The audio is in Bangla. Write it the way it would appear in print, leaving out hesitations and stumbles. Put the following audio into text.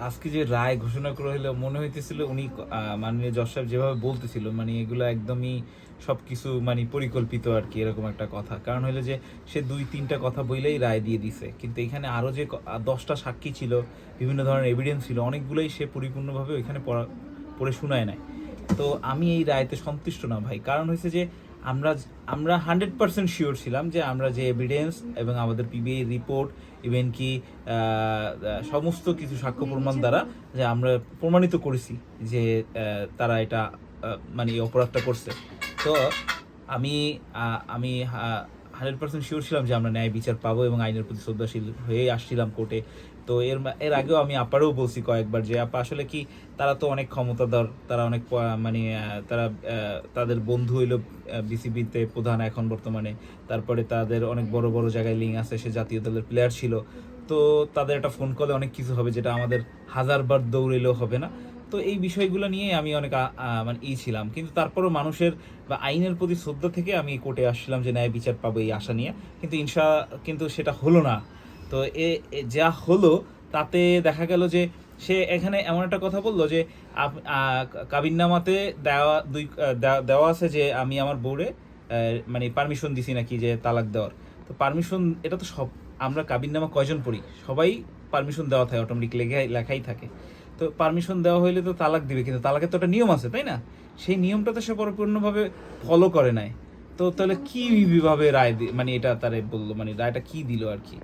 আজকে যে রায় ঘোষণা করা হলো মনে হইতেছিল উনি মাননীয় জজ সাহেব যেভাবে বলতেছিল মানে এগুলো একদমই সবকিছু মানে পরিকল্পিত আর কি, এরকম একটা কথা। কারণ হলো যে সে 2-3টা কথা বইলেই রায় দিয়ে দিছে, কিন্তু এখানে আরও যে 10টা সাক্ষী ছিল, বিভিন্ন ধরনের এভিডেন্স ছিল, অনেকগুলোই সে পরিপূর্ণভাবে ওইখানে পড়ে শোনায় নাই। তো আমি এই রায়তে সন্তুষ্ট না ভাই। কারণ হয়েছে যে আমরা আমরা 100% শিওর ছিলাম যে আমরা যে এভিডেন্স এবং আমাদের পিবিআই রিপোর্ট, ইভেন কি সমস্ত কিছু সাক্ষ্য প্রমাণ দ্বারা যে আমরা প্রমাণিত করেছি যে তারা এটা মানে এই অপরাধটা করছে। তো আমি আমি 100% শিওর ছিলাম যে আমরা ন্যায় বিচার পাবো এবং আইনের প্রতি শ্রদ্ধাশীল হয়ে আসছিলাম কোর্টে। তো এর আগেও আমি আপারও বলছি কয়েকবার যে আপা আসলে কি তারা তো অনেক ক্ষমতাধর, তারা অনেক মানে তারা তাদের বন্ধু হইল বিসিবিতে প্রধান এখন বর্তমানে, তারপরে তাদের অনেক বড় বড় জায়গায় লিঙ্ক আছে, সে জাতীয় দলের প্লেয়ার ছিল। তো তাদের একটা ফোন কলে অনেক কিছু হবে যেটা আমাদের হাজারবার দৌড়েলেও হবে না। তো এই বিষয়গুলো নিয়ে আমি অনেক মানে ছিলাম, কিন্তু তারপরও মানুষের বা আইনের প্রতি শ্রদ্ধা থেকে আমি কোর্টে আসছিলাম যে ন্যায় বিচার পাবো এই আশা নিয়ে। কিন্তু সেটা হলো না। তো যা হলো তাতে দেখা গেল যে সে এখানে এমন একটা কথা বললো যে কাবিননামাতে দেওয়া আছে যে আমি আমার বউরে মানে পারমিশন দিছি নাকি যে তালাক দেওয়ার। তো পারমিশন এটা তো সব আমরা কাবিননামা কয়জন পড়ি, সবাই পারমিশন দেওয়া থাকে, অটোমেটিক লেখাই থাকে। তো পারমিশন দেওয়া হইলে তো তালাক দিবে, কিন্তু তালাকের তো একটা নিয়ম আছে তাই না? সেই নিয়মটা তো সে পরিপূর্ণভাবে ফলো করে নাই। তো তাহলে কি ভাবে রায় মানে এটা তারে বললো, মানে রায়টা কি দিল আর কি।